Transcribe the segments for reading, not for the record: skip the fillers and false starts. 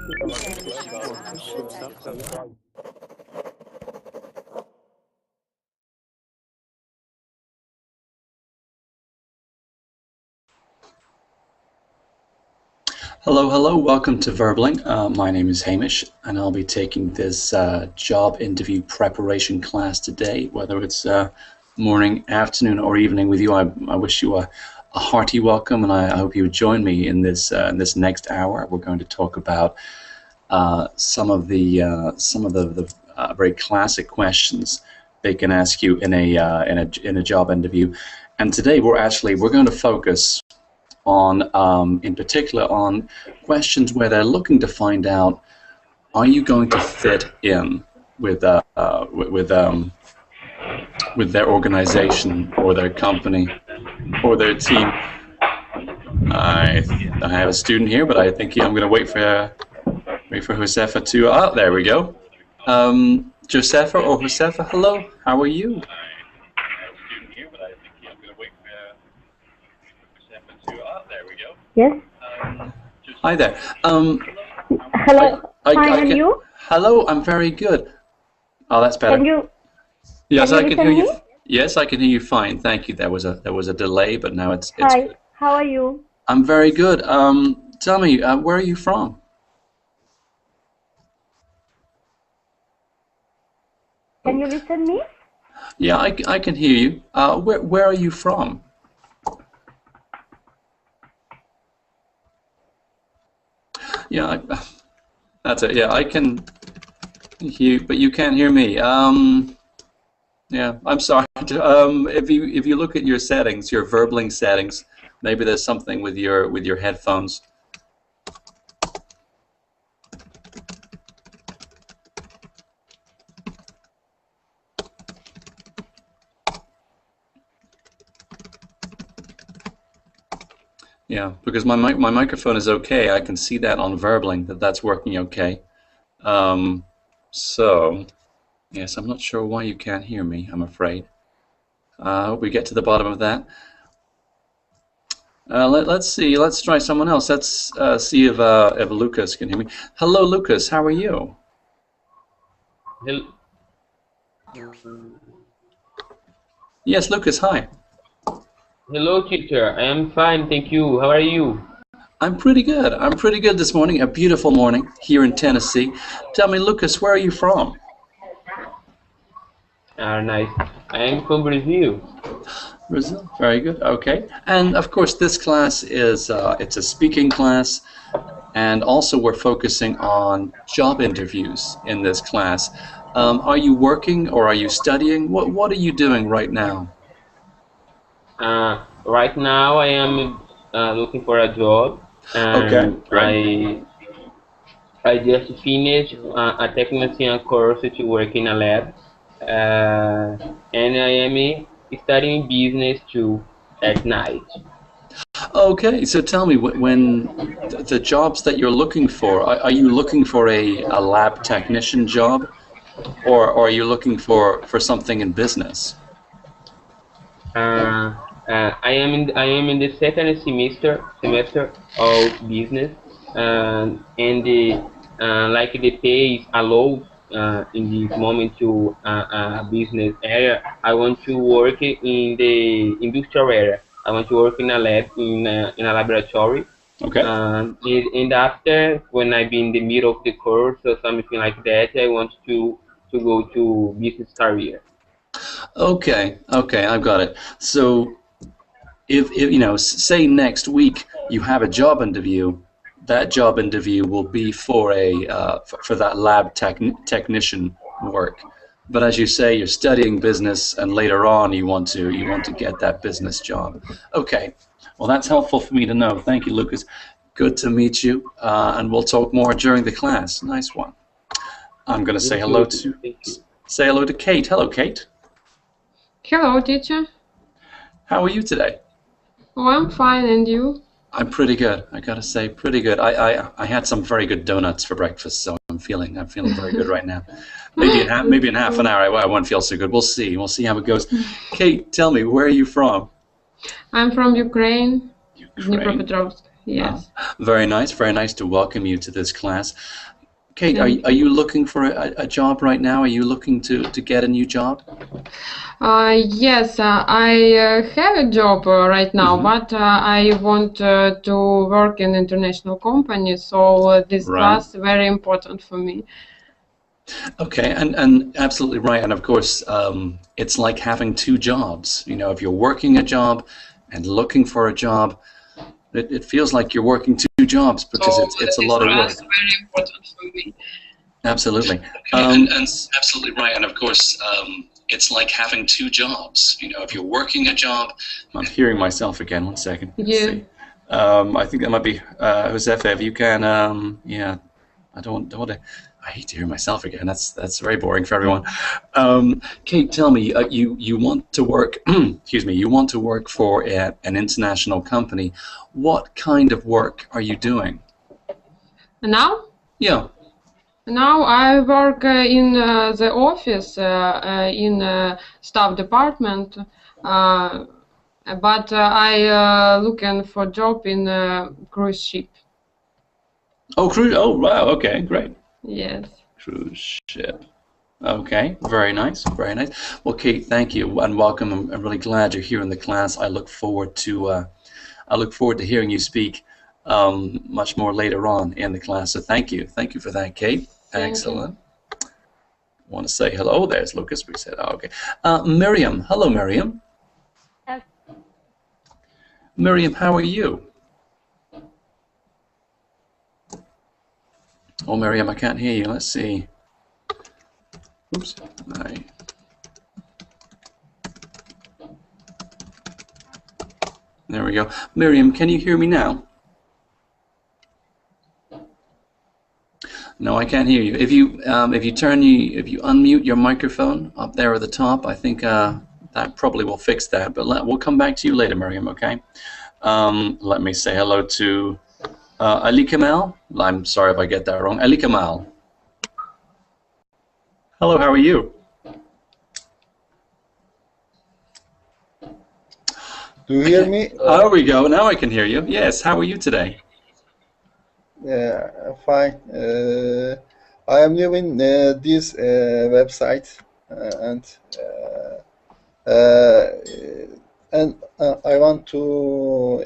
Hello, hello, welcome to Verbling. My name is Hamish, and I'll be taking this job interview preparation class today, whether it's morning, afternoon, or evening with you. I wish you a hearty welcome, and I hope you would join me in this next hour. We're going to talk about some of the very classic questions they can ask you in a job interview. And today we're going to focus on, in particular, on questions where they're looking to find out, are you going to fit in with their organization or their company or their team? I have a student here, but I think I'm going to wait for Josefa to. Ah, there we go. Josefa or Josefa, hello. How are you? Yes. Hi there. Hello. Hi, and you? Hello, I'm very good. Oh, that's better. Can you? Yes, can I can hear you. me? Yes, I can hear you fine. Thank you. There was a delay, but now it's Hi. good. How are you? I'm very good. Tell me, where are you from? Can you listen me? Yeah, I can hear you. Where are you from? Yeah, that's it. Yeah, I can hear, but you can't hear me. Yeah, I'm sorry. If you look at your settings, your Verbling settings, maybe there's something with your headphones. Yeah, because my microphone is okay. I can see that on Verbling that's working okay. So, yes, I'm not sure why you can't hear me, I'm afraid. I hope we get to the bottom of that. Let's see. Let's try someone else. Let's see if Lucas can hear me. Hello, Lucas. How are you? Hello. Yes, Lucas. Hi. Hello, teacher. I am fine, thank you. How are you? I'm pretty good. I'm pretty good this morning. A beautiful morning here in Tennessee. Tell me, Lucas, where are you from? Nice. I am from Brazil. Brazil. Very good. Okay. And of course, this class is it's a speaking class, and also we're focusing on job interviews in this class. Are you working or are you studying? What are you doing right now? Right now I am looking for a job, and Okay, great. I just finished a technician course to work in a lab, and I am studying business too at night. Okay, so tell me, when the jobs that you're looking for, are you looking for a lab technician job, or are you looking for something in business? I am in the second semester of business, and like the pay is low in this moment to business area. I want to work in the industrial area. I want to work in a lab in a laboratory. Okay. And after, when I be in the middle of the course or something like that, I want to go to business career. Okay, I've got it. So if you know, say next week you have a job interview, that job interview will be for for that lab technician work. But as you say, you're studying business, and later on you want to get that business job. Okay, well that's helpful for me to know. Thank you, Lucas. Good to meet you, and we'll talk more during the class. Nice one. I'm going to say hello to Kate. Hello, Kate. Hello, teacher. How are you today? Oh, I'm fine, and you? I'm pretty good. I gotta say, pretty good. I had some very good donuts for breakfast, so I'm feeling very good right now. Maybe in half an hour I won't feel so good. We'll see. We'll see how it goes. Kate, tell me, where are you from? I'm from Ukraine. Dnipropetrovsk. Yes. Very nice to welcome you to this class. Kate, Thank are you looking for a job right now? Are you looking to get a new job? Yes, I have a job right now, but I want to work in international company, so this Right. class is very important for me. Okay, and absolutely right. And of course, it's like having two jobs. You know, if you're working a job and looking for a job, it feels like you're working two jobs because it's a lot of work. This class is very important for me. Absolutely. And absolutely right. And of course, it's like having two jobs. You know, if you're working a job. I'm hearing myself again. 1 second. Let's see. I think that might be Josefa. If you can, yeah. I don't want to. I hate to hear myself again. That's very boring for everyone. Kate, tell me, you want to work. Excuse me. You want to work for an international company. What kind of work are you doing? Now? Yeah. Now I work in the office in staff department, but I looking for job in cruise ship. Oh, cruise. Oh, wow. Okay, great. Yes. Cruise ship. Okay, very nice, very nice. Well, Kate, thank you and welcome. I'm really glad you're here in the class. I look forward to hearing you speak much more later on in the class. So thank you for that, Kate. Excellent. Want to say hello? Oh, there's Lucas. We said, oh, okay. Miriam, hello, Miriam. Yes. Miriam, how are you? Oh, Miriam, I can't hear you. Let's see. Oops. There we go. Miriam, can you hear me now? No, I can't hear you. If you unmute your microphone up there at the top, I think that probably will fix that. But we'll come back to you later, Miriam. Okay. Let me say hello to Ali Kamal. I'm sorry if I get that wrong. Ali Kamal. Hello. How are you? Do you hear me? There we go. Now I can hear you. Yes. How are you today? Fine. I am new in this website and I want to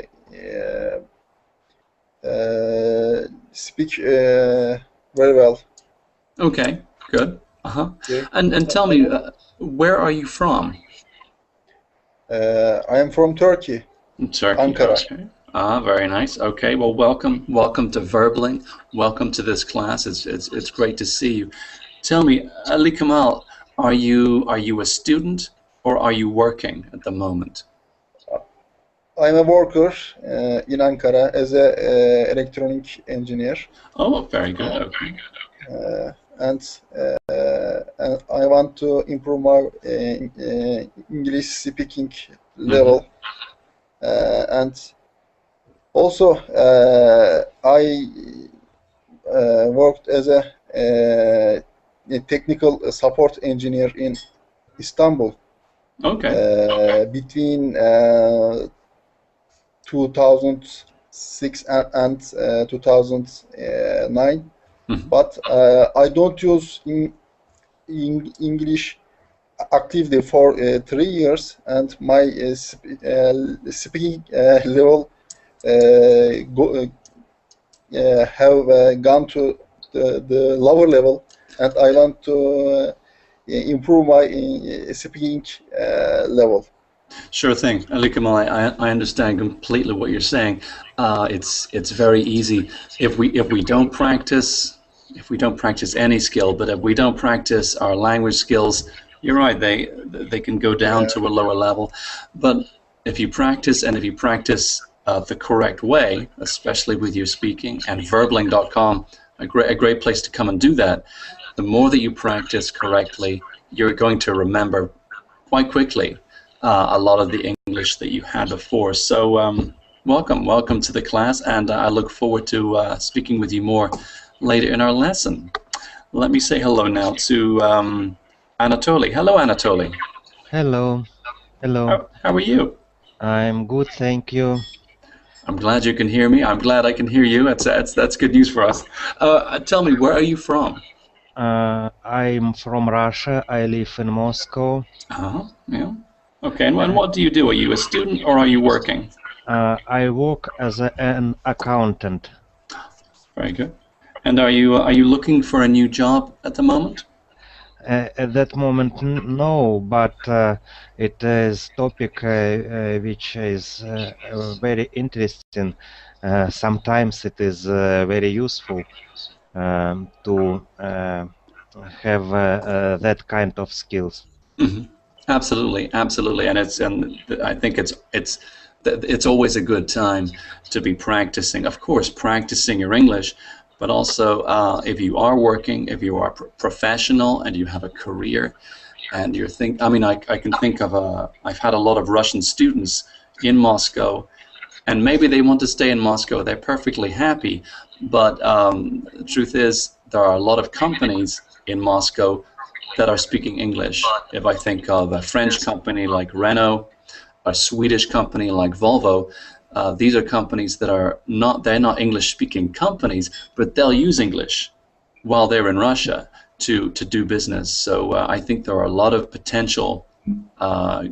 speak very well. Okay. Good. Okay. And tell me, where are you from? I am from Turkey. Turkey. Ankara. Okay. Very nice. Okay. Well, welcome to Verbling. Welcome to this class. It's great to see you. Tell me, Ali Kamal, are you a student or are you working at the moment? I'm a worker in Ankara as a electronic engineer. Oh, very good. Okay. And I want to improve my English speaking level. And also, I worked as a technical support engineer in Istanbul. Okay. Between 2006 and 2009. But I don't use English actively for 3 years, and my speaking level have gone to the lower level, and I want to improve my speaking level. Sure thing, Ali Kamal. I understand completely what you're saying. It's very easy if we don't practice any skill, but if we don't practice our language skills, you're right. They can go down to a lower level. But if you practice the correct way, especially with your speaking, and verbling.com, a great place to come and do that. The more that you practice correctly, you're going to remember quite quickly a lot of the English that you had before. So welcome to the class, and I look forward to speaking with you more later in our lesson. Let me say hello now to Anatoly. Hello, Anatoly. Hello. How are you? I'm good, thank you. I'm glad you can hear me. I'm glad I can hear you. That's good news for us. Tell me, where are you from? I'm from Russia. I live in Moscow. Yeah. Okay, and what do you do? Are you a student or are you working? I work as an accountant. Very good. And are you looking for a new job at the moment? At that moment, no, but it is topic which is very interesting. Sometimes it is very useful to have that kind of skills. Mm-hmm. Absolutely, absolutely, and I think it's always a good time to be practicing. Of course, practicing your English, but also if you are working, if you are professional and you have a career, and I can think of I've had a lot of Russian students in Moscow, and maybe they want to stay in Moscow. They're perfectly happy, but the truth is there are a lot of companies in Moscow that are speaking English. If I think of a French company like Renault, a Swedish company like Volvo, these are companies that they're not English-speaking companies, but they'll use English while they're in Russia to do business. So I think there are a lot of potential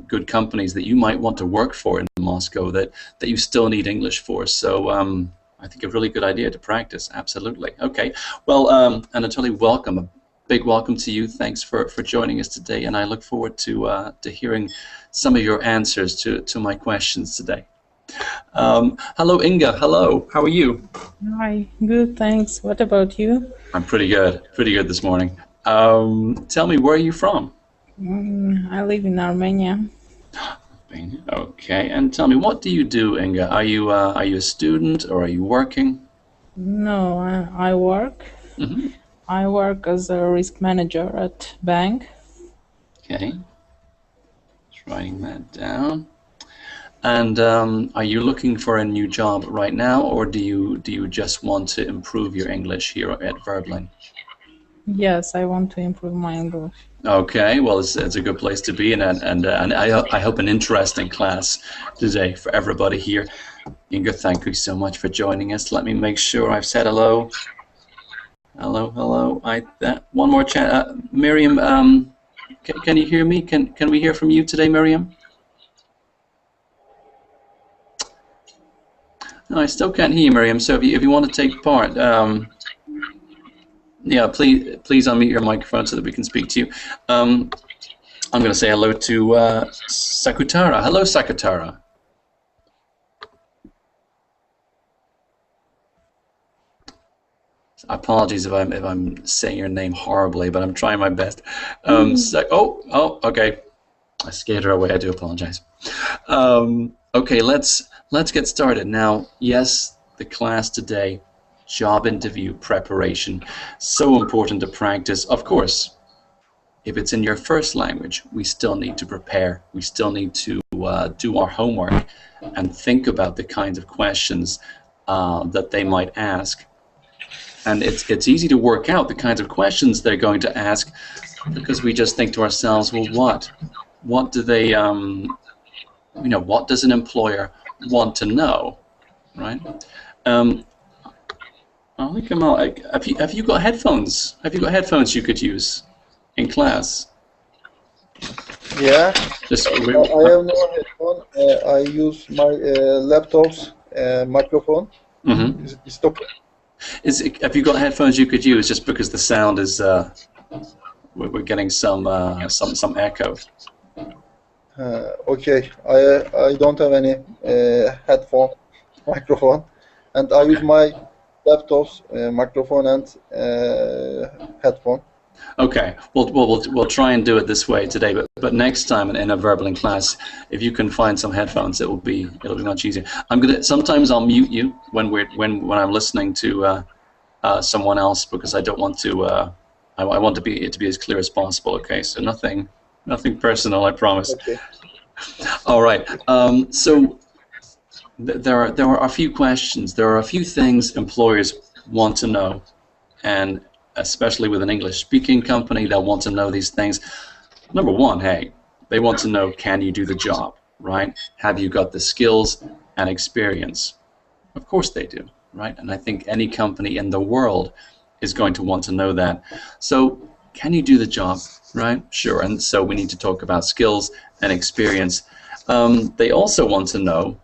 good companies that you might want to work for in Moscow that you still need English for. So I think a really good idea to practice. Absolutely. Okay. Well, Anatoly, welcome. A big welcome to you. Thanks for joining us today, and I look forward to hearing some of your answers to my questions today. Hello, Inga. Hello. How are you? Hi. Good. Thanks. What about you? I'm pretty good. Pretty good this morning. Tell me, where are you from? I live in Armenia. Albania. Okay. And tell me, what do you do, Inga? Are you a student or are you working? No, I work. Mm-hmm. I work as a risk manager at bank. Okay. Just writing that down. And are you looking for a new job right now, or do you just want to improve your English here at Verbling? Yes, I want to improve my English. Okay, well, it's a good place to be, and I hope an interesting class today for everybody here. Inga, thank you so much for joining us. Let me make sure I've said hello. Hello. One more chat. Miriam, can you hear me? Can we hear from you today, Miriam? No, I still can't hear you, Miriam. So if you want to take part, yeah, please unmute your microphone so that we can speak to you. I'm going to say hello to Sakutara. Hello, Sakutara. Apologies if I'm saying your name horribly, but I'm trying my best. Okay, I scared her away. I do apologize. Okay, let's get started now. Yes, the class today, job interview preparation, so important to practice. Of course, if it's in your first language, we still need to prepare. We still need to do our homework and think about the kinds of questions that they might ask. And it's easy to work out the kinds of questions they're going to ask because we just think to ourselves, well, what do they, what does an employer want to know, right? Kamal, have you got headphones? Have you got headphones you could use in class? Yeah. I have no headphone. I use my laptop's microphone. Mm-hmm. It's okay. Have you got headphones you could use? Just because the sound is, we're getting some echo. Okay. I don't have any headphone microphone, and I use my laptop's microphone and headphone. Okay, we'll try and do it this way today, but next time in a Verbling class, if you can find some headphones, it'll be much easier. Sometimes I'll mute you when I'm listening to someone else because I don't want to. I want it to be as clear as possible. Okay, so nothing personal, I promise. Okay. All right. So there are a few questions. There are a few things employers want to know, and especially with an English-speaking company, they'll want to know these things. Number one, hey, they want to know, can you do the job, right? Have you got the skills and experience? Of course they do, right? And I think any company in the world is going to want to know that. So can you do the job, right? Sure. And so we need to talk about skills and experience. They also want to know,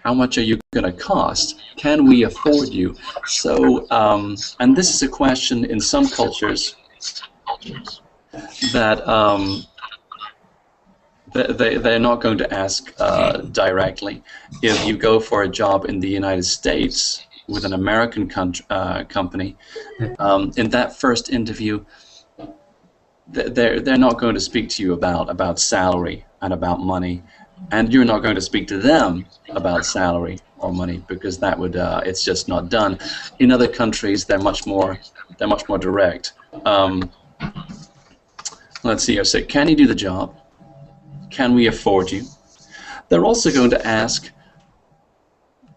how much are you going to cost? Can we afford you? So, and this is a question in some cultures that they're not going to ask directly. If you go for a job in the United States with an American company, in that first interview, they're not going to speak to you about salary and about money, and you're not going to speak to them about salary or money, because that would it's just not done. In other countries, they're much more direct. Let's see. I said, can you do the job? Can we afford you? They're also going to ask,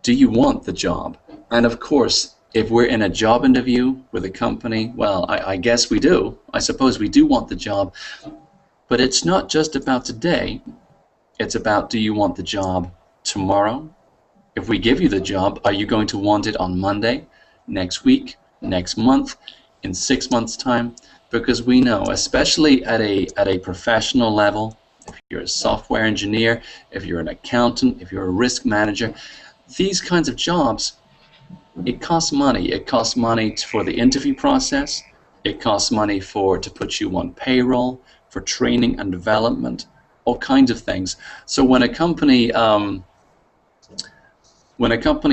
do you want the job? And of course, if we're in a job interview with a company, well, I guess we do. I suppose we do want the job. But it's not just about today. It's about, do you want the job tomorrow? If we give you the job, are you going to want it on Monday, next week, next month, in 6 months' time? Because we know, especially at a professional level, if you're a software engineer, if you're an accountant, if you're a risk manager, these kinds of jobs, it costs money. It costs money for the interview process. It costs money to put you on payroll, for training and development, all kinds of things. So when a company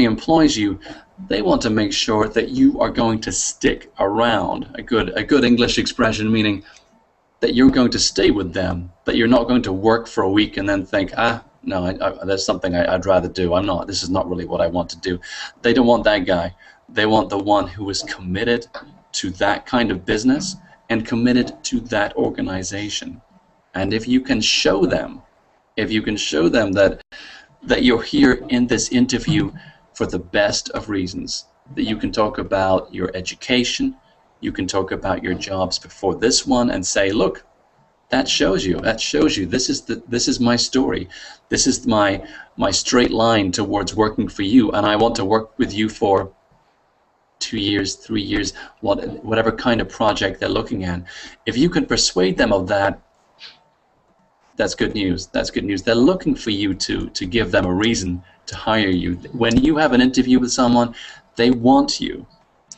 employs you, they want to make sure that you are going to stick around. A good English expression meaning that you're going to stay with them, that you're not going to work for a week and then think, no, there's something I'd rather do. This is not really what I want to do. They don't want that guy. They want the one who is committed to that kind of business and committed to that organization. And if you can show them that you're here in this interview for the best of reasons, that you can talk about your education, you can talk about your jobs before this one and say, look, that shows you this is my story, this is my straight line towards working for you, and I want to work with you for 2 years, 3 years, whatever kind of project they're looking at. If you can persuade them of that, that's good news. That's good news. They're looking for you to give them a reason to hire you. When you have an interview with someone, they want you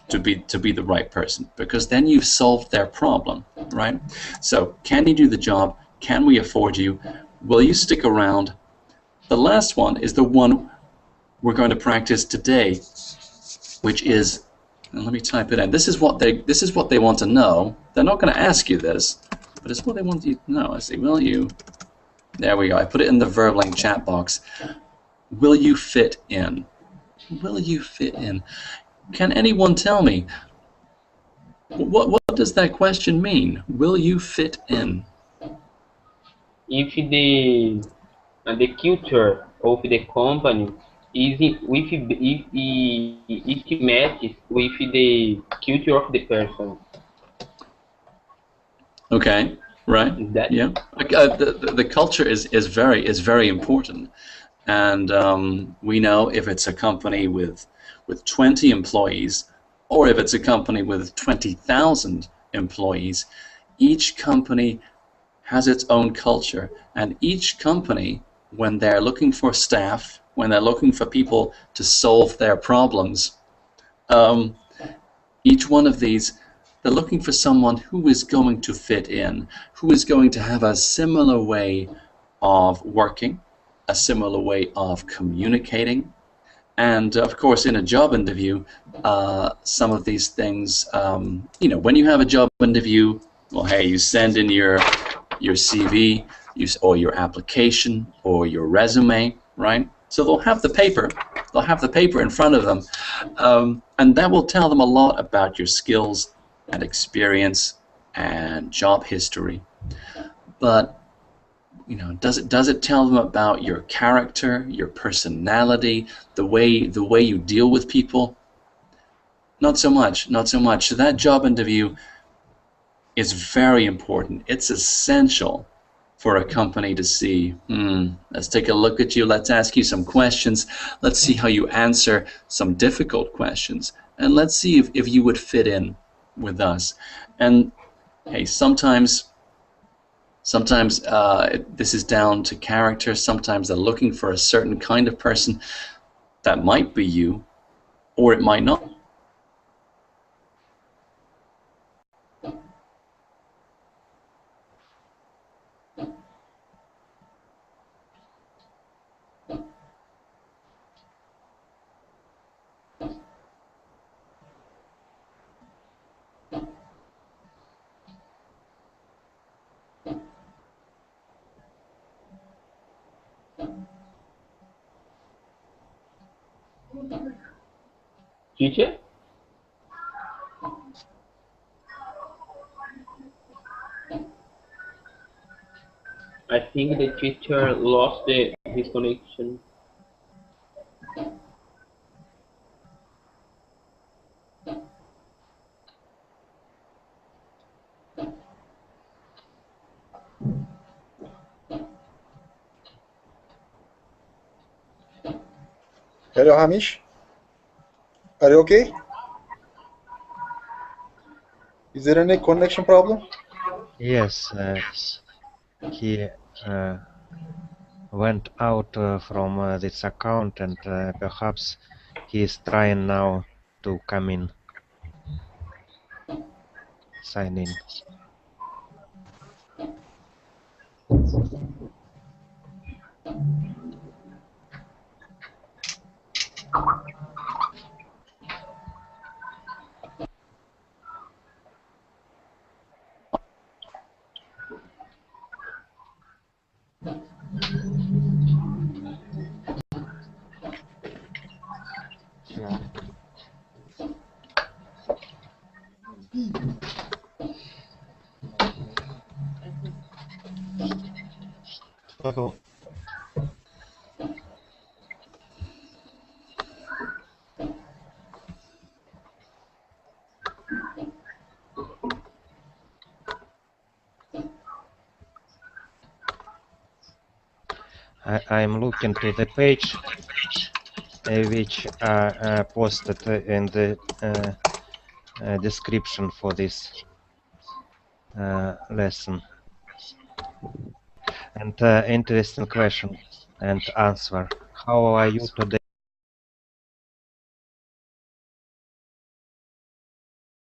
to be the right person, because then you've solved their problem, right? So, can you do the job? Can we afford you? Will you stick around? The last one is the one we're going to practice today, which is, and let me type it in. This is what they want to know. They're not going to ask you this, but it's what they want you to know. I say, will you? There we go. I put it in the Verbling chat box. Will you fit in? Will you fit in? Can anyone tell me, what does that question mean? Will you fit in? If the culture of the company is if it matches with the culture of the person. Okay, right. Yeah. The culture is very important, and we know if it's a company with 20 employees, or if it's a company with 20,000 employees, each company has its own culture, and each company, when they're looking for staff, when they're looking for people to solve their problems, each one of these, they're looking for someone who is going to fit in, who is going to have a similar way of working, a similar way of communicating. And of course, in a job interview, some of these things, when you have a job interview, well, hey, you send in your CV, or your application, or your resume, right? So they'll have the paper in front of them, and that will tell them a lot about your skills and experience and job history. But does it tell them about your character, your personality, the way you deal with people? Not so much. So that job interview is very important. It's essential for a company to see, let's take a look at you, let's ask you some questions, let's see how you answer some difficult questions, and let's see if you would fit in with us. And hey, sometimes this is down to character. Sometimes they're looking for a certain kind of person. That might be you, or it might not. Teacher? I think the teacher lost his connection. Hello, Hamish. Are you okay? Is there any connection problem? Yes, he went out from this account, and perhaps he is trying now to come in, sign in. Okay. I'm looking to the page which are posted in the description for this lesson. And interesting question and answer. How are you today?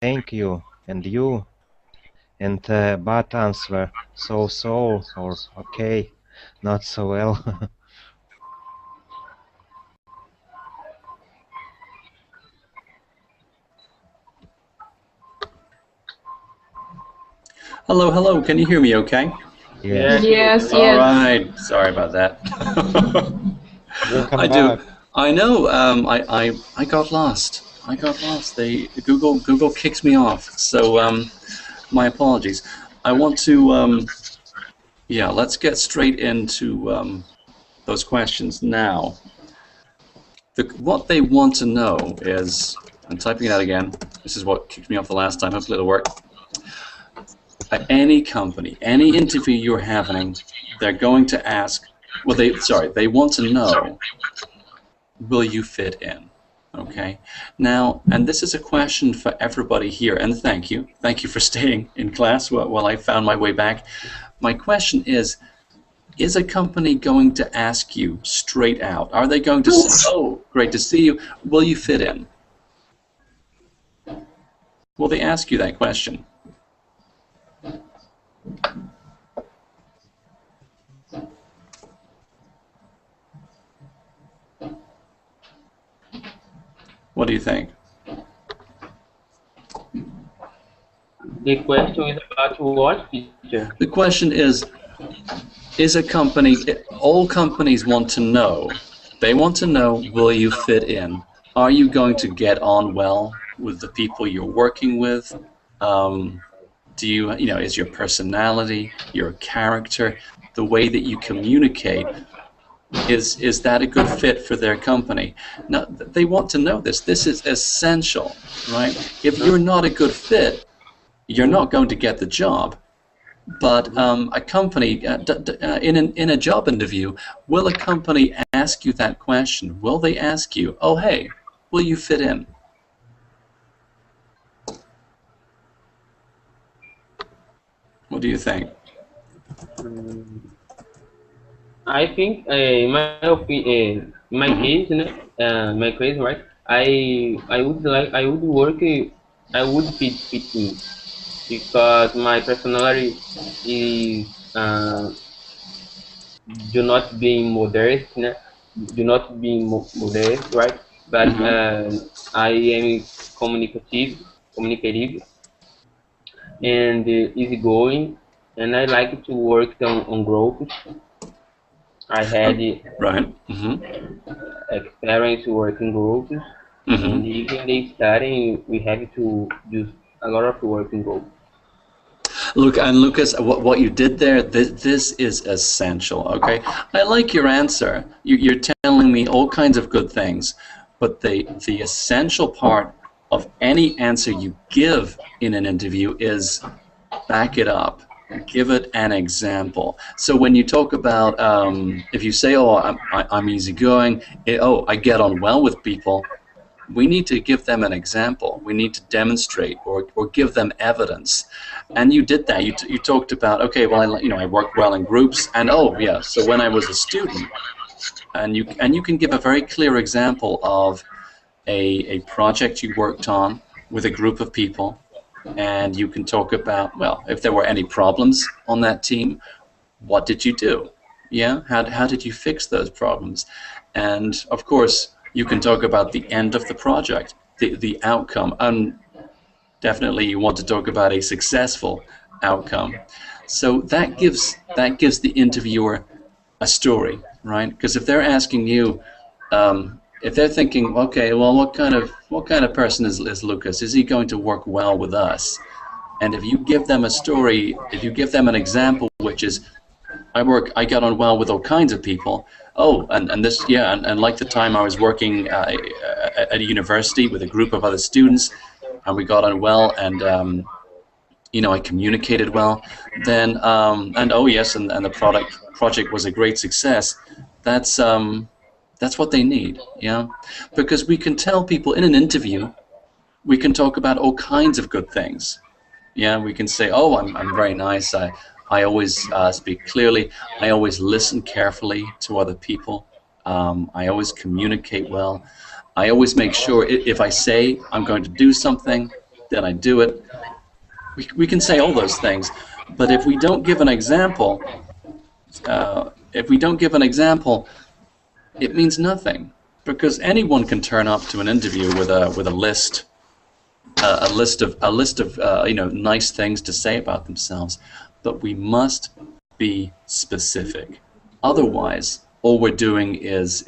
Thank you. And you? And bad answer. So or okay, not so well. Hello, hello. Can you hear me okay? Yes. Yes, All yes. right. Sorry about that. Welcome I back. do. I know. I got lost. I got lost. Google kicks me off. So my apologies. I want to yeah. Let's get straight into those questions now. What they want to know is, I'm typing it out again. This is what kicked me off the last time. Hopefully it'll work. At any company, any interview you're having, they're going to ask, well, they want to know, will you fit in? Okay. Now, and this is a question for everybody here, and thank you for staying in class while I found my way back. My question is a company going to ask you straight out? Are they going to say, oh, great to see you, will you fit in? Will they ask you that question? What do you think? The question is about what, teacher? The question is a company, all companies want to know, they want to know, will you fit in? Are you going to get on well with the people you're working with? Do you know, is your personality, your character, the way that you communicate, is that a good fit for their company? Now, they want to know this. This is essential, right? If you're not a good fit, you're not going to get the job. But a company, in a job interview, will a company ask you that question? Will they ask you, oh, hey, will you fit in? What do you think? I think in my case, my case, right? I would work, I would fit in because my personality is do not being modest, do not being modest, right? But I am communicative, and easygoing, and I like to work on groups. I had Right. experience working groups, and even they starting, we have to use a lot of working groups. Look, and Lucas, what you did there, this is essential, okay? I like your answer. You're telling me all kinds of good things, but the essential part of any answer you give in an interview is back it up. Give it an example. So when you talk about, if you say, oh, I'm easygoing, I get on well with people, we need to give them an example. We need to demonstrate or give them evidence. And you did that. You talked about, okay, well, I work well in groups, and oh yeah, so when I was a student, and you can give a very clear example of a project you worked on with a group of people, and you can talk about, well, if there were any problems on that team, what did you do? Yeah, how did you fix those problems? And of course, you can talk about the end of the project, the outcome, and definitely you want to talk about a successful outcome. So that gives the interviewer a story, right? Because if they're asking you, if they're thinking, okay, well, what kind of person is Lucas? Is he going to work well with us? And if you give them a story, if you give them an example, which is, I got on well with all kinds of people. Oh, and this, yeah, and like the time I was working at a university with a group of other students, and we got on well, and I communicated well. Then, and oh yes, and the project was a great success. That's what they need, yeah, because we can tell people in an interview, we can talk about all kinds of good things. Yeah, we can say, oh, I'm very nice. I always speak clearly. I always listen carefully to other people. I always communicate well. I always make sure if I say I'm going to do something, then I do it. We can say all those things, but if we don't give an example, it means nothing, because anyone can turn up to an interview with a list. A list of nice things to say about themselves, but we must be specific. Otherwise, all we're doing is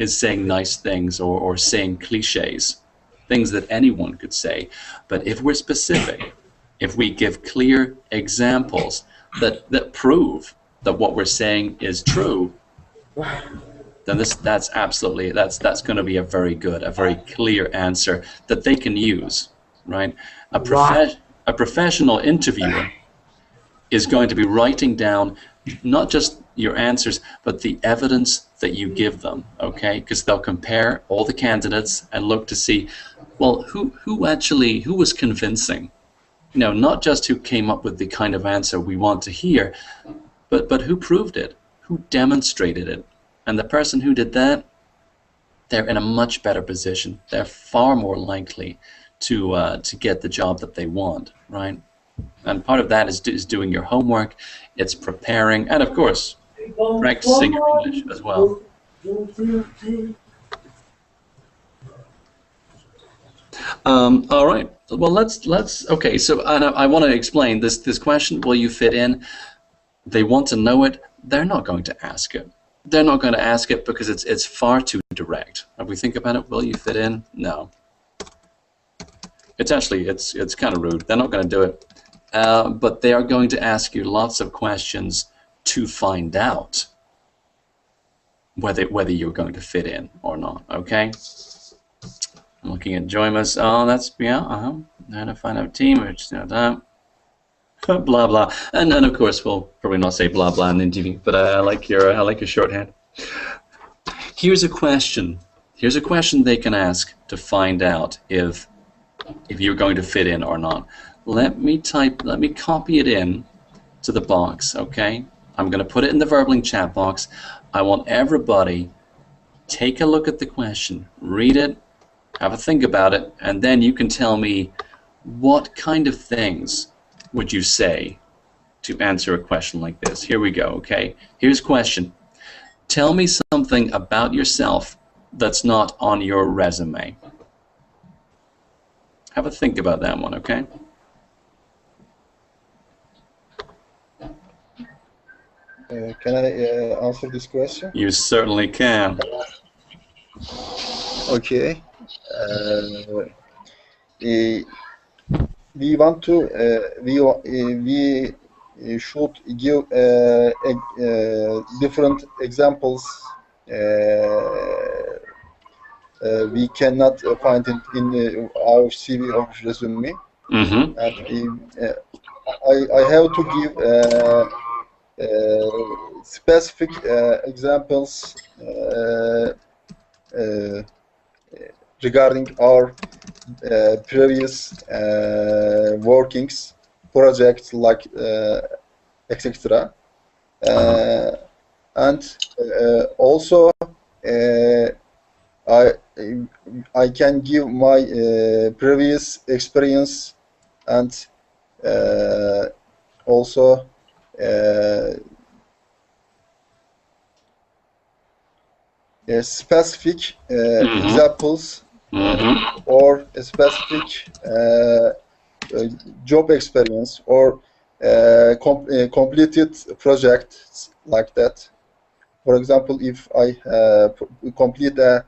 saying nice things or saying cliches, things that anyone could say. But if we're specific, if we give clear examples that prove that what we're saying is true, then that's going to be a very clear answer that they can use, right? A professional interviewer is going to be writing down not just your answers, but the evidence that you give them, okay? Because they'll compare all the candidates and look to see, well, who was convincing? Not just who came up with the kind of answer we want to hear, but who proved it, who demonstrated it. And the person who did that, they're in a much better position. They're far more likely to get the job that they want, right? And part of that is doing your homework, it's preparing, and of course, practicing your English as well. All right. Well, let's. Okay. So I want to explain this question. Will you fit in? They want to know it. They're not going to ask it. They're not going to ask it because it's far too direct. If we think about it, will you fit in? No. It's kind of rude. They're not going to do it. But they are going to ask you lots of questions to find out whether you're going to fit in or not. Okay. I'm looking at Joymas. Oh, that's yeah. How to find out team. That. blah blah, and of course we'll probably not say blah blah in the interview, but I like your shorthand. Here's a question. Here's a question they can ask to find out if you're going to fit in or not. Let me copy it in to the box, okay? I'm going to put it in the Verbling chat box. I want everybody take a look at the question, read it, have a think about it, and then you can tell me what kind of things would you say to answer a question like this. Here we go, okay? Here's a question. Tell me something about yourself that's not on your resume. Have a think about that one, okay? Can I answer this question? You certainly can. Okay. We want to we should give different examples. We cannot find it in our CV or resume. Mm-hmm. And I have to give specific examples regarding our previous workings, projects, like etc. And also I can give my previous experience and also specific examples or a specific job experience or completed projects like that. For example, if I complete a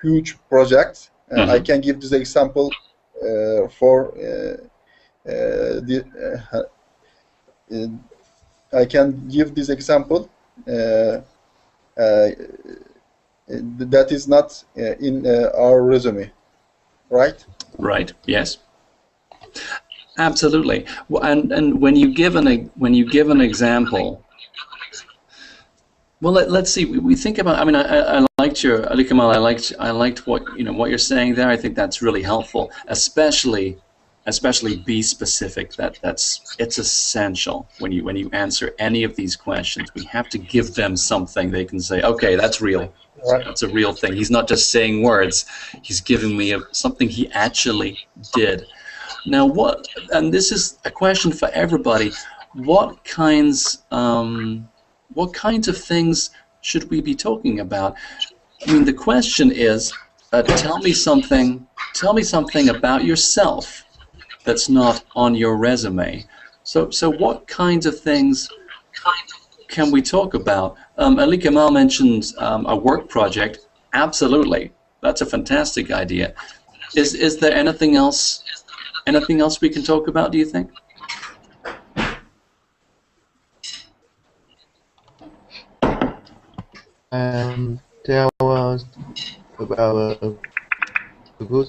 huge project, I can give this example for I can give this example that is not in our resume, right? Right. Yes. Absolutely. And when you give an example, well, let's see. We think about. I mean, I liked your Ali Kamal. I liked what what you're saying there. I think that's really helpful, especially be specific. It's essential when you answer any of these questions. We have to give them something they can say. Okay, that's real. Right. That's a real thing. He's not just saying words. He's giving me something he actually did. Now, and this is a question for everybody. What kinds of things should we be talking about? I mean, the question is, tell me something about yourself that's not on your resume. So what kinds of things can we talk about? Ali Kamal mentioned a work project. Absolutely, that's a fantastic idea. Is there anything else we can talk about, do you think? There was about a good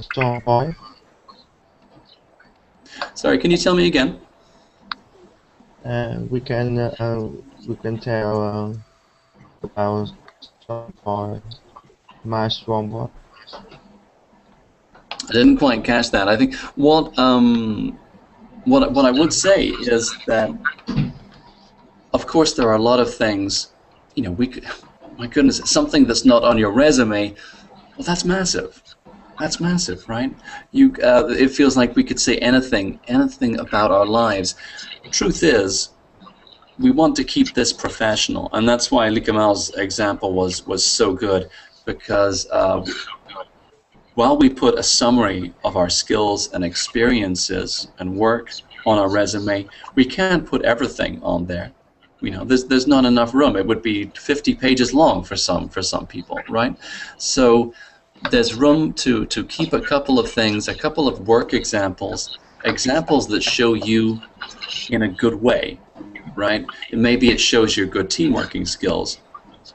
strong point. Sorry, can you tell me again? We can tell about strong point, my strong point. I didn't quite catch that. I think what I would say is that, of course, there are a lot of things. We could, my goodness, something that's not on your resume. Well, that's massive. That's massive, right? It feels like we could say anything about our lives. Truth is, we want to keep this professional, and that's why Ali Kamal's example was so good, because while we put a summary of our skills and experiences and work on our resume, we can't put everything on there. There's not enough room. It would be 50 pages long for some people, right? So there's room to keep a couple of things, a couple of work examples that show you in a good way, right? And maybe it shows your good teamworking skills.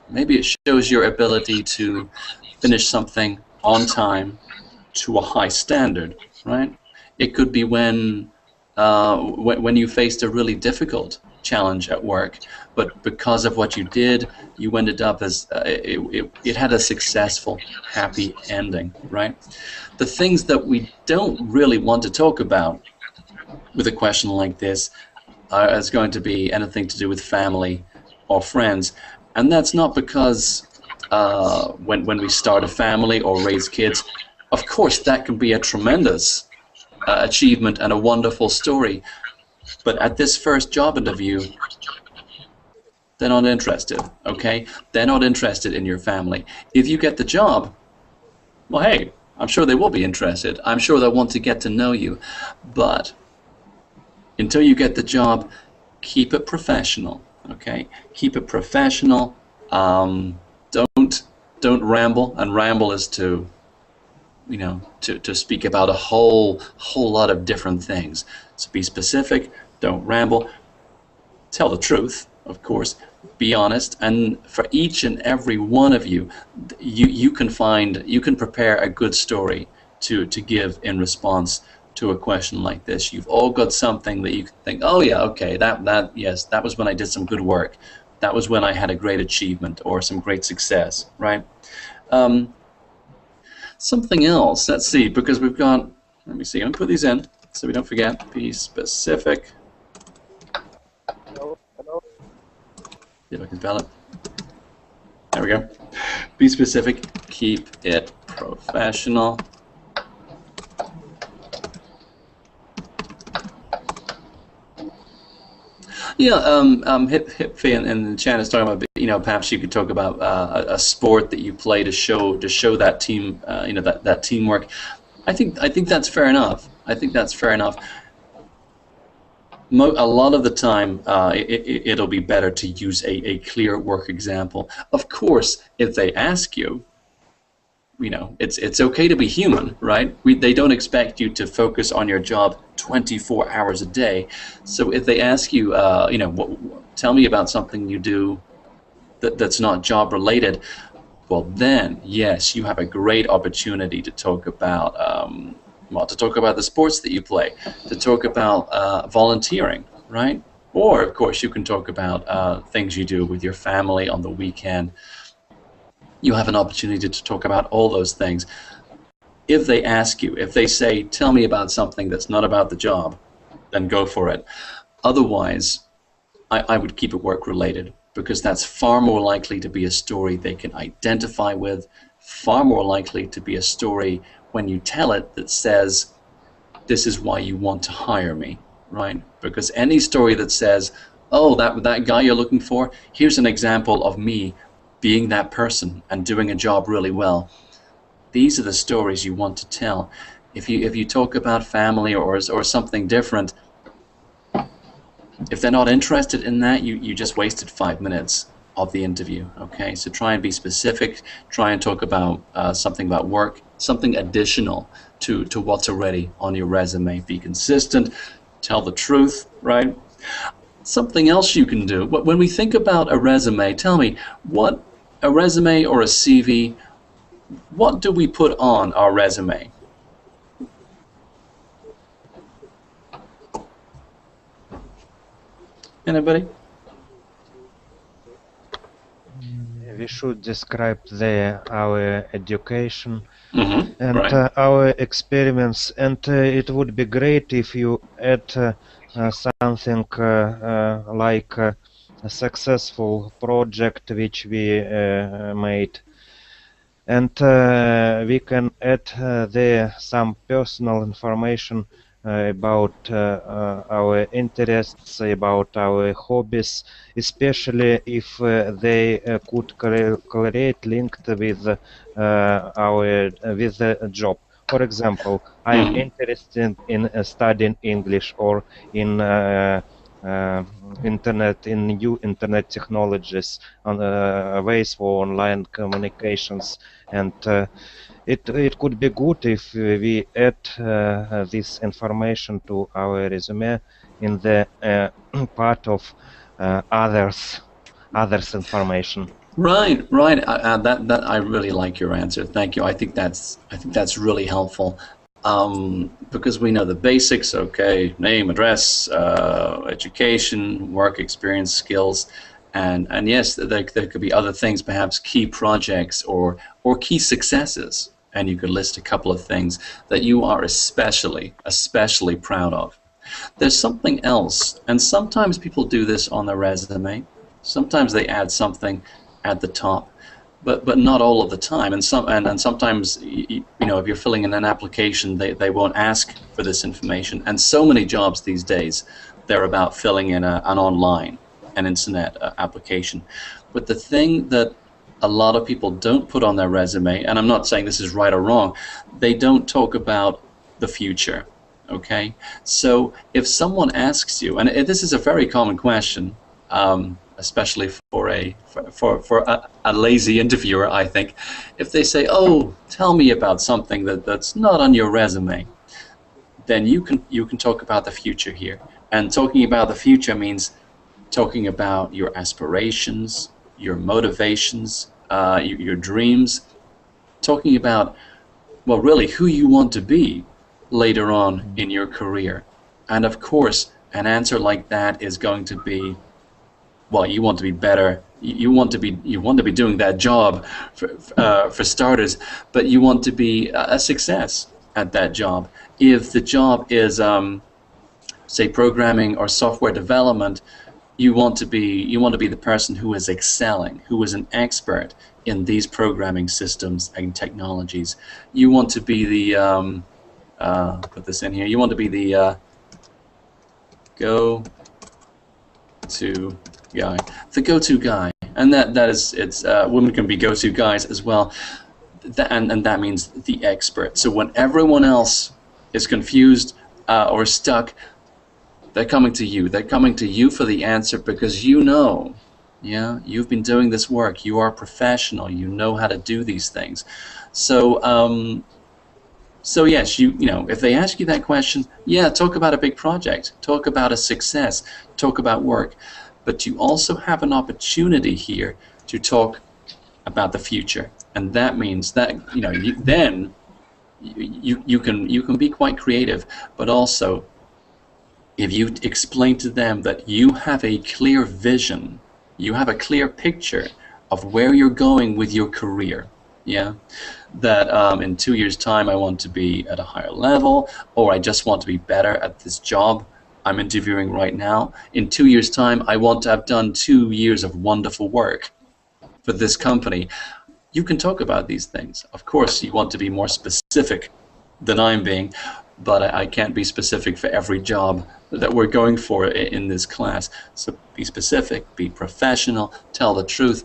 Maybe it shows your ability to finish something on time to a high standard, right? It could be when when you faced a really difficult challenge at work, but because of what you did, you ended up as it had a successful, happy ending, right? The things that we don't really want to talk about with a question like this is going to be anything to do with family or friends, and that's not because when we start a family or raise kids, of course that can be a tremendous achievement and a wonderful story, but at this first job interview, they're not interested, okay? They're not interested in your family. If you get the job, well, hey, I'm sure they will be interested. I'm sure they'll want to get to know you. But until you get the job, keep it professional, okay? Keep it professional. Don't ramble, and ramble is to, you know, to speak about a whole lot of different things. So be specific, don't ramble. Tell the truth, of course, be honest, and for each and every one of you, you can prepare a good story to give in response to a question like this. You've all got something that you can think, oh yeah, okay, yes, that was when I did some good work. That was when I had a great achievement or some great success, right? Something else, let's see, because we've got, let me see, I'm gonna put these in so we don't forget. Be specific. See if I can spell it. There we go. Be specific, keep it professional. Yeah, Hipfi in the chat is talking about, you know, perhaps you could talk about a sport that you play to show that team, you know, that teamwork. I think that's fair enough. I think that's fair enough. A lot of the time, it'll be better to use a clear work example. Of course, if they ask you, you know, it's okay to be human, right? They don't expect you to focus on your job 24 hours a day. So if they ask you, you know, tell me about something you do that's not job related, well then, yes, you have a great opportunity to talk about, to talk about the sports that you play, to talk about volunteering, right? Or of course you can talk about things you do with your family on the weekend. You have an opportunity to talk about all those things. If they ask you, if they say, tell me about something that's not about the job, then go for it. Otherwise, I would keep it work related, because that's far more likely to be a story they can identify with, far more likely to be a story when you tell it that says, this is why you want to hire me, right? Because any story that says, oh, that guy you're looking for, here's an example of me being that person and doing a job really well. These are the stories you want to tell. If you talk about family or something different, if they're not interested in that, you just wasted 5 minutes of the interview, okay? So try and be specific, try and talk about something about work, something additional to what's already on your resume. Be consistent, tell the truth, right? Something else you can do, when we think about a resume, tell me, what a resume or a CV, what do we put on our resume? Anybody? We should describe our education and right. Our experiments, and it would be great if you add something like a successful project which we made, and we can add there some personal information about our interests, about our hobbies, especially if they could correlate linked with with the job. For example, I am interested in studying English or in new internet technologies, on ways for online communications, and it could be good if we add this information to our resume in the part of others information. Right. That I really like your answer. Thank you. I think that's really helpful. because we know the basics, okay, name, address, education, work experience, skills, and yes, there could be other things, perhaps key projects or key successes, and you could list a couple of things that you are especially proud of. There's something else, and sometimes people do this on their resume. Sometimes they add something at the top, but not all of the time. And sometimes, you know, if you're filling in an application, they won't ask for this information. And so many jobs these days, they're about filling in an internet application. But the thing that a lot of people don't put on their resume, and I'm not saying this is right or wrong, they don't talk about the future. Okay, so if someone asks you, and this is a very common question, especially for a lazy interviewer, I think, if they say, "Oh, tell me about something that's not on your resume," then you can talk about the future here. And talking about the future means talking about your aspirations, your motivations, your dreams, talking about, well, really who you want to be later on in your career. And of course, an answer like that is going to be, well, you want to be better. You want to be doing that job for starters, but you want to be a success at that job. If the job is, say, programming or software development, you want to be the person who is excelling, who is an expert in these programming systems and technologies. You want to be the put this in here. You want to be the go-to guy, and that is, it's women can be go-to guys as well, and that means the expert. So when everyone else is confused or stuck, they're coming to you. They're coming to you for the answer because you know, yeah, you've been doing this work. You are a professional. You know how to do these things. So. So yes, you know, if they ask you that question, yeah, talk about a big project, talk about a success, talk about work, but you also have an opportunity here to talk about the future, and that means that, you know, you can be quite creative, but also if you explain to them that you have a clear vision, you have a clear picture of where you're going with your career. Yeah, that in 2 years' time I want to be at a higher level, or I just want to be better at this job I'm interviewing right now. In 2 years' time I want to have done 2 years of wonderful work for this company. You can talk about these things. Of course, you want to be more specific than I'm being, but I can't be specific for every job that we're going for in this class. So be specific, be professional, tell the truth.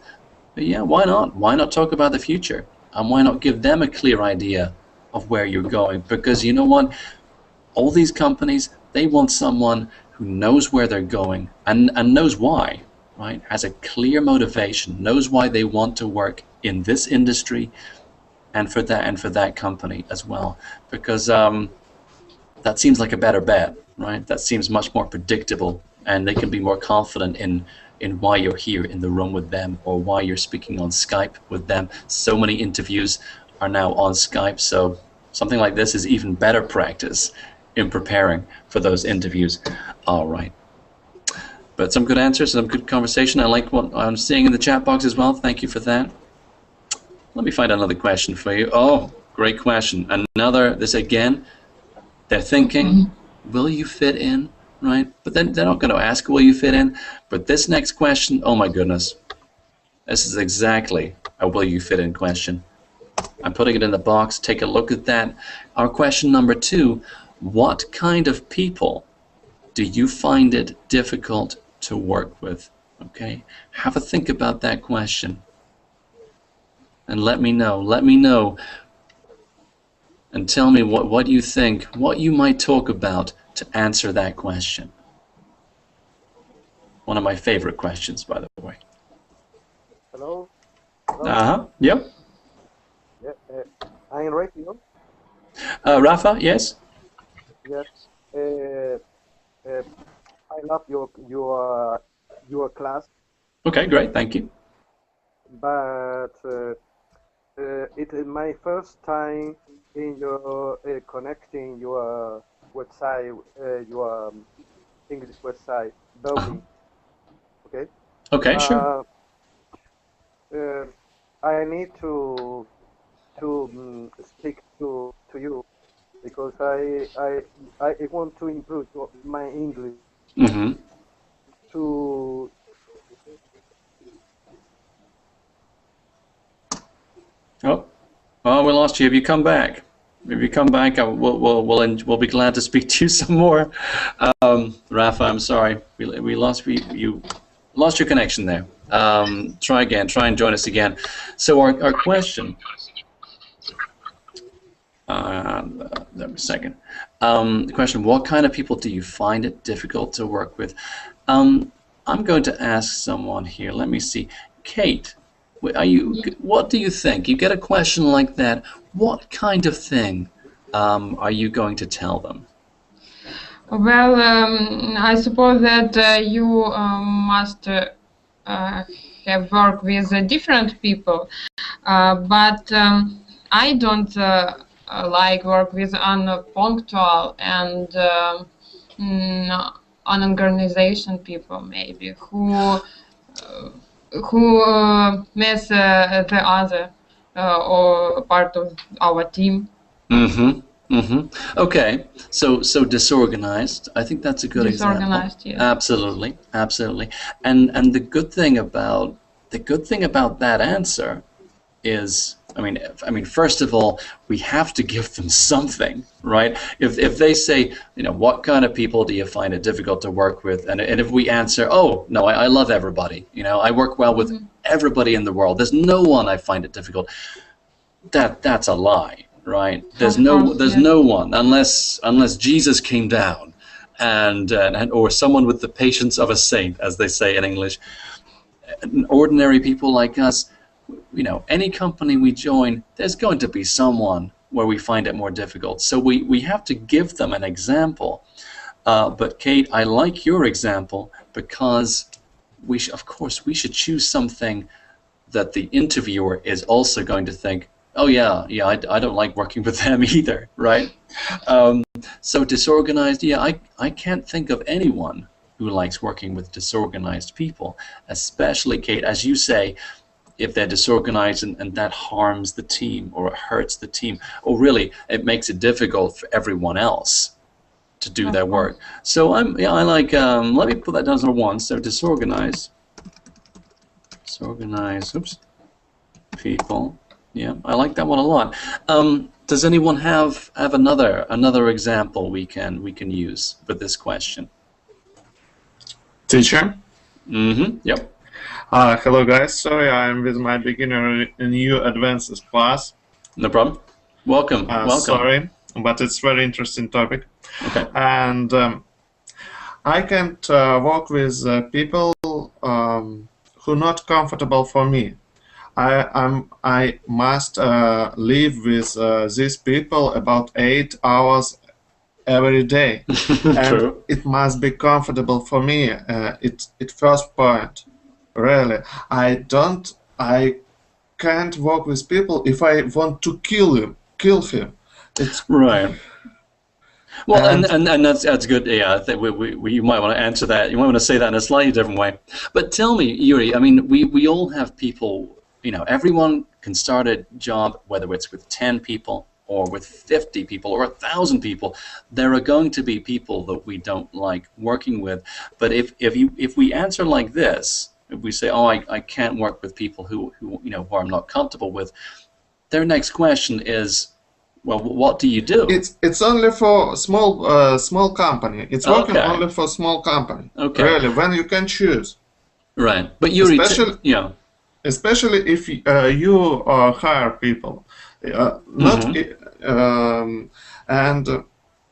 But yeah, why not? Why not talk about the future? And why not give them a clear idea of where you're going? Because you know what? All these companies, they want someone who knows where they're going and knows why, right? Has a clear motivation, knows why they want to work in this industry and for that company as well. Because that seems like a better bet, right? That seems much more predictable, and they can be more confident in why you're here in the room with them, or why you're speaking on Skype with them. So many interviews are now on Skype, so something like this is even better practice in preparing for those interviews. All right. But some good answers, some good conversation. I like what I'm seeing in the chat box as well. Thank you for that. Let me find another question for you. Oh, great question. Another, this again, they're thinking, will you fit in? Right? But then they're not going to ask, will you fit in? But this next question, oh my goodness. This is exactly a will you fit in question. I'm putting it in the box. Take a look at that. Our question number 2, what kind of people do you find it difficult to work with? Okay? Have a think about that question. And let me know. Let me know. And tell me what you think, what you might talk about to answer that question. One of my favorite questions, by the way. Hello? Yep. Yeah, I'm Radio. Rafa, yes? Yes. I love your class, Okay, great, thank you. but it is my first time in your connecting your website, your English website, Berlin. Okay. Okay, sure. Uh, I need to speak to you because I want to improve my English Mm-hmm. to Oh, well, we lost you. Have you come back? If you come back, we'll be glad to speak to you some more. Rafa, I'm sorry, we you lost your connection there. Try again. Try and join us again. So our question. A second. The question: what kind of people do you find it difficult to work with? I'm going to ask someone here. Let me see. Kate, what do you think? You get a question like that. What kind of thing are you going to tell them? Well, I suppose that you must have worked with different people, but I don't like work with unpunctual and unorganized people, maybe who miss the other or part of our team. Mm-hmm. Mm-hmm. Okay. So disorganized. I think that's a good example. Disorganized, yes. Absolutely. Absolutely. And the good thing about that answer is, I mean, first of all, we have to give them something, right? If they say, what kind of people do you find it difficult to work with, and if we answer, oh no, I love everybody, I work well with everybody in the world. There's no one I find it difficult. That's a lie, right? There's no one unless Jesus came down, and or someone with the patience of a saint, as they say in English. Ordinary people like us. Any company we join, there's going to be someone where we find it more difficult. So we have to give them an example. But Kate, I like your example because of course we should choose something that the interviewer is also going to think, oh yeah, I don't like working with them either, right? So disorganized, I can't think of anyone who likes working with disorganized people, especially, Kate, as you say, if they're disorganized and that harms the team or it hurts the team, or really it makes it difficult for everyone else to do their work. So I like, let me put that down as number one. So disorganized people. Yeah, I like that one a lot. Does anyone have another example we can use with this question? Teacher? Mm-hmm. Yep. Hello guys, sorry I'm with my beginner and new advanced class. No problem. Welcome. Welcome. Sorry, but it's very interesting topic. Okay. And I can't work with people who not comfortable for me. I must live with these people about 8 hours every day. And True. it must be comfortable for me. It's first point. Really, I can't work with people if I want to kill him. It's right. Well, and that's good. Yeah, I think you might want to answer that. You might want to say that in a slightly different way. But tell me, Yuri. I mean, we all have people. Everyone can start a job, whether it's with 10 people or with 50 people or 1,000 people. There are going to be people that we don't like working with. But if we answer like this. If we say, oh, I can't work with people who I'm not comfortable with, their next question is, well, what do you do? It's only for small company. It's working only for small company. Okay. Really, when you can choose. Right, but you especially if you hire people, and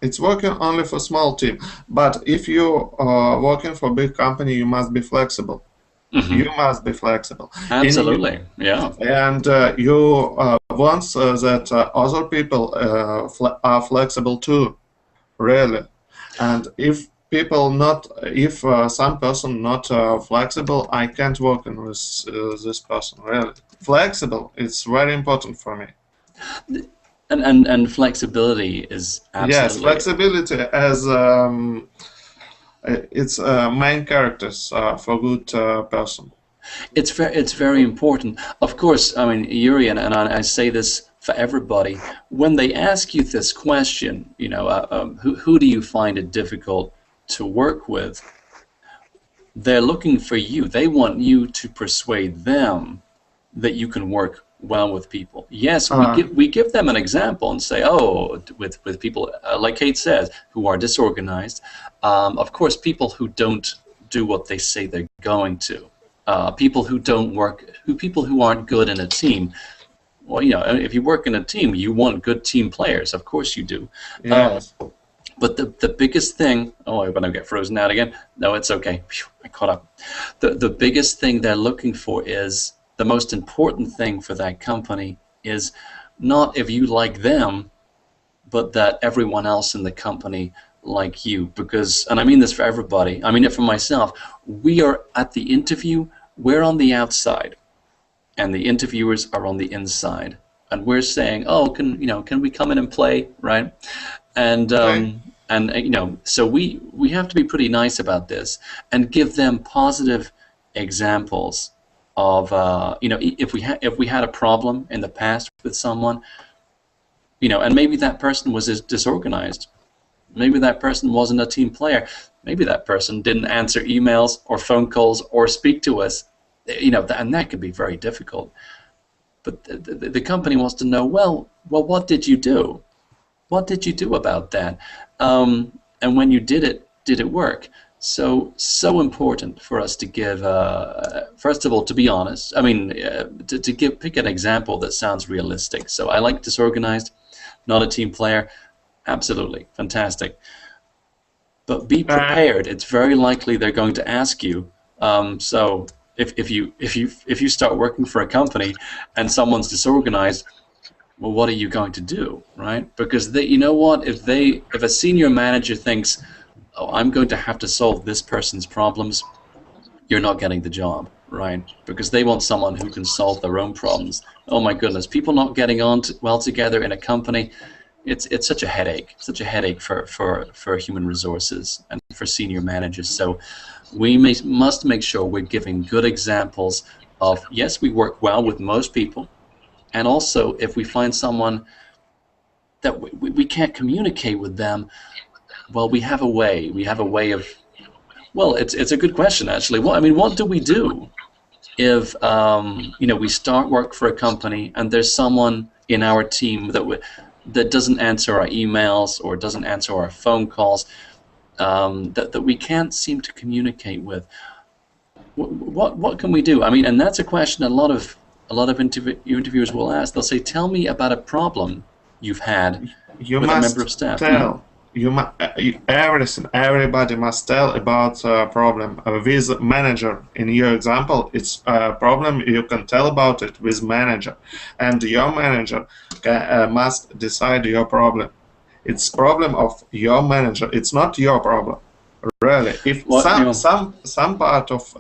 it's working only for small team. But if you are working for big company, you must be flexible. Mm-hmm. You must be flexible. Absolutely, yeah. And you want that other people are flexible too, really. And if people not, if some person not flexible, I can't work with this person. Really, flexible. It's very important for me. And flexibility is absolutely, yes, flexibility as it's main characters for good person. It's very important. Of course, I mean, Yuri, and I say this for everybody. When they ask you this question, you know, who do you find it difficult to work with? They're looking for you. They want you to persuade them that you can work well with people. Yes, we give them an example and say, oh, with people like Kate says, who are disorganized. Of course, people who don't do what they say they're going to. People who don't work, people who aren't good in a team. Well, you know, if you work in a team, you want good team players. Of course you do. Yes. But the biggest thing, oh, I'm gonna get frozen out again. No, it's okay. Phew, I caught up. The biggest thing they're looking for is, the most important thing for that company is not if you like them, but that everyone else in the company like you. Because, and I mean this for everybody, I mean it for myself, we are at the interview, we're on the outside, and the interviewers are on the inside, and we're saying, oh, can we come in and play, right? And and you know, so we have to be pretty nice about this and give them positive examples of you know, if we had a problem in the past with someone, you know, and maybe that person was disorganized, maybe that person wasn't a team player, maybe that person didn't answer emails or phone calls or speak to us, you know, and that could be very difficult. But the company wants to know, well, what did you do? What did you do about that? And when you did it work? So important for us to give, first of all, to be honest. I mean, to pick an example that sounds realistic. So I like disorganized, not a team player. Absolutely fantastic. But be prepared. It's very likely they're going to ask you. So if you start working for a company and someone's disorganized, well, what are you going to do, right? Because you know what? If a senior manager thinks, oh, I'm going to have to solve this person's problems, you're not getting the job, right? Because they want someone who can solve their own problems. Oh my goodness, people not getting on well together in a company, it's such a headache. Such a headache for human resources and for senior managers. So we must make sure we're giving good examples of, yes, we work well with most people, and also if we find someone that we can't communicate with them, well, we have a way. We have a way of, well, it's a good question actually. What do we do if you know, we start work for a company and there's someone in our team that doesn't answer our emails or doesn't answer our phone calls, that we can't seem to communicate with? What can we do? I mean, and that's a question a lot of interviewers will ask. They'll say, "Tell me about a problem you've had with a member of staff." Everybody must tell about a problem with manager. In your example, it's a problem you can tell about it with manager, and your manager must decide your problem. It's problem of your manager. It's not your problem. Really, if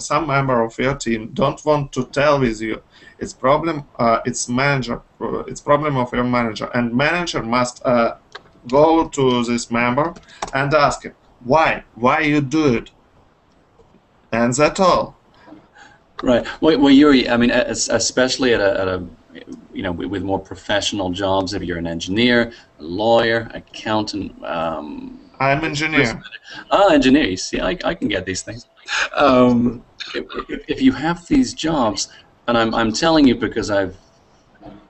some member of your team don't want to tell with you, it's problem. It's manager. It's problem of your manager, and manager must go to this member and ask him why you do it, and that's all. Right. Well, Yuri, I mean, especially at a you know, with more professional jobs, if you're an engineer, a lawyer, accountant. I'm engineer. Engineer. You see, I can get these things. If you have these jobs, and I'm telling you because I've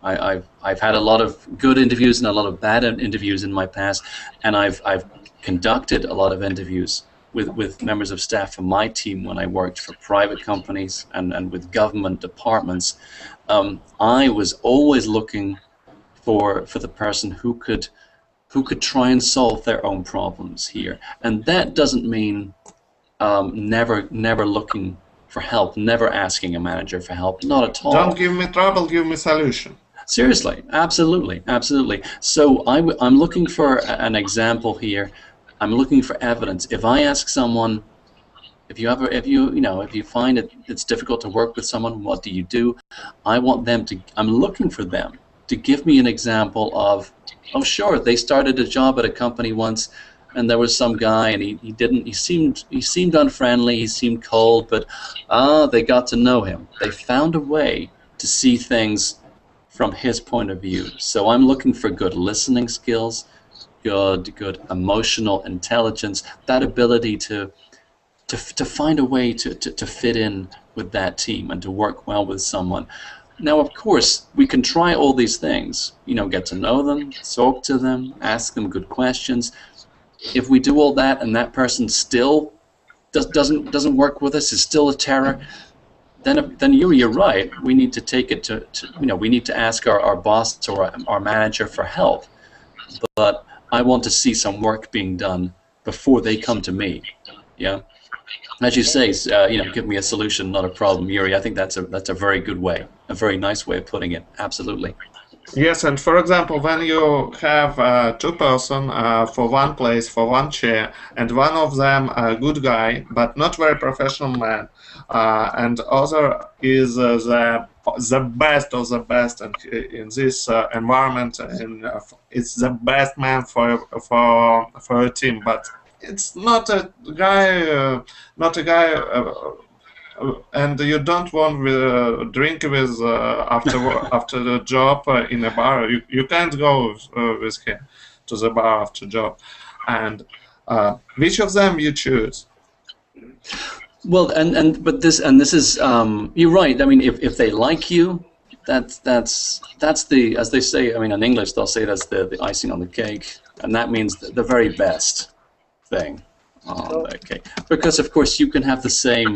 had a lot of good interviews and a lot of bad interviews in my past, and I've conducted a lot of interviews with members of staff from my team when I worked for private companies and with government departments. I was always looking for the person who could try and solve their own problems here, and that doesn't mean never looking for help, never asking a manager for help, not at all. Don't give me trouble, give me solution. Seriously, absolutely. So I'm looking for an example here I'm looking for evidence. If I ask someone, if you find it's difficult to work with someone, what do you do? I'm looking for them to give me an example of, oh sure, they started a job at a company once, and there was some guy, and he seemed unfriendly, he seemed cold, but they got to know him. They found a way to see things from his point of view. So I'm looking for good listening skills, good emotional intelligence, that ability to find a way to fit in with that team and to work well with someone. Now, of course, we can try all these things, get to know them, talk to them, ask them good questions. If we do all that and that person still doesn't work with us, is still a terror, then you're right. We need to take it we need to ask our boss or our manager for help. But I want to see some work being done before they come to me. Yeah. As you say, give me a solution, not a problem, Yuri. I think that's a very good way, a very nice way of putting it. Absolutely. Yes, and for example, when you have two person for one place, for one chair, and one of them a good guy, but not very professional man, and other is the best of the best, and in this environment, and it's the best man for a team, but it's not a guy, and you don't want to drink with after the job in a bar. You can't go with him to the bar after job. And which of them you choose? Well, but this is you're right. I mean, if they like you, that's the, as they say. I mean, in English they'll say that's the icing on the cake, and that means the very best thing on the cake. Because of course you can have the same.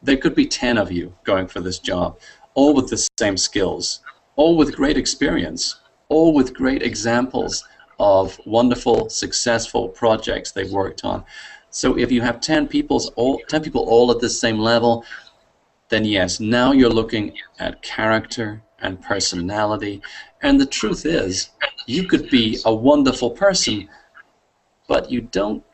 There could be 10 of you going for this job, all with the same skills, all with great experience, all with great examples of wonderful, successful projects they've worked on. So if you have 10 people all at the same level, then yes, now you're looking at character and personality. And the truth is, you could be a wonderful person, but you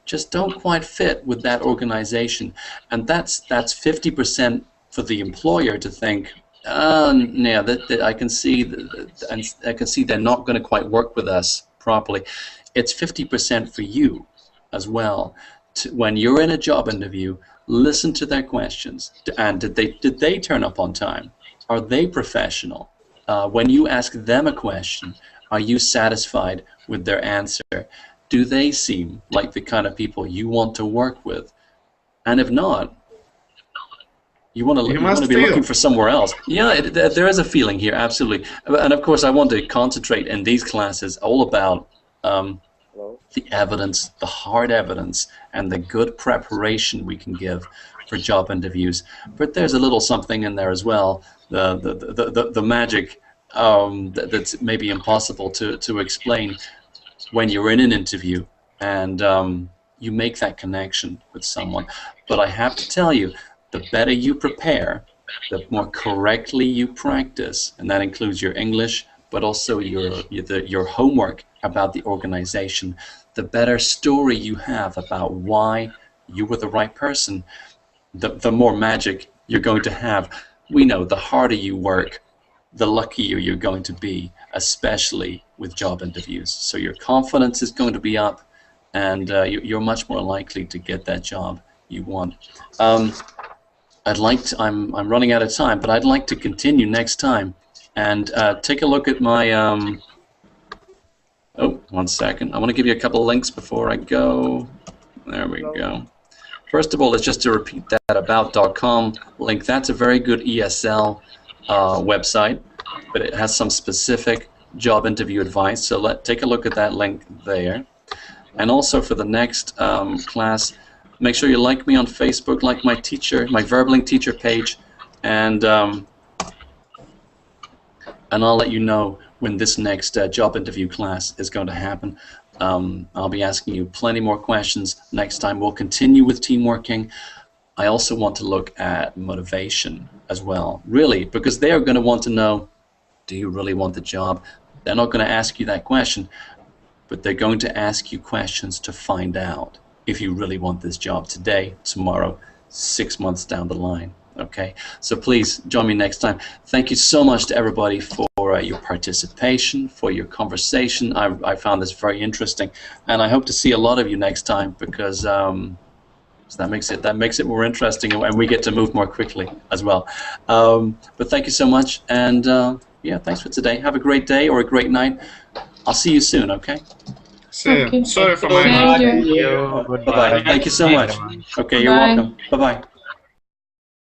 just don't quite fit with that organization. And that's 50% for the employer to think, yeah, that I can see they're not going to quite work with us properly. It's 50% for you as well. When you're in a job interview, listen to their questions. And did they turn up on time? Are they professional? When you ask them a question, are you satisfied with their answer? Do they seem like the kind of people you want to work with? And if not, you want to be looking for somewhere else. Yeah, there is a feeling here, absolutely. And of course, I want to concentrate in these classes all about the evidence, the hard evidence, and the good preparation we can give for job interviews. But there's a little something in there as well, the magic that's maybe impossible to explain when you're in an interview and you make that connection with someone. But I have to tell you, the better you prepare, the more correctly you practice, and that includes your English, but also your homework about the organization, the better story you have about why you were the right person, the more magic you're going to have. We know the harder you work, the luckier you're going to be, especially with job interviews. So your confidence is going to be up, and you're much more likely to get that job you want. I'm running out of time, but I'd like to continue next time and take a look at my. Oh, 1 second. I want to give you a couple of links before I go. There we go. First of all, it's just to repeat that about.com link. That's a very good ESL website, but it has some specific job interview advice. So take a look at that link there. And also for the next class, make sure you like me on Facebook, like my Verbling teacher page, and I'll let you know when this next job interview class is going to happen. I'll be asking you plenty more questions next time. We'll continue with team working. I also want to look at motivation as well, really, because they are going to want to know, do you really want the job? They're not going to ask you that question, but they're going to ask you questions to find out if you really want this job today, tomorrow, 6 months down the line. Okay, so please join me next time. Thank you so much to everybody for your participation, for your conversation. I found this very interesting, and I hope to see a lot of you next time, because so that makes it more interesting, and we get to move more quickly as well. But thank you so much, and yeah, thanks for today. Have a great day or a great night. I'll see you soon. Okay. See you. Okay. Sorry for my Thank Thank you. you. Bye bye. Thank you so much. Okay, you're Bye. welcome. Bye bye.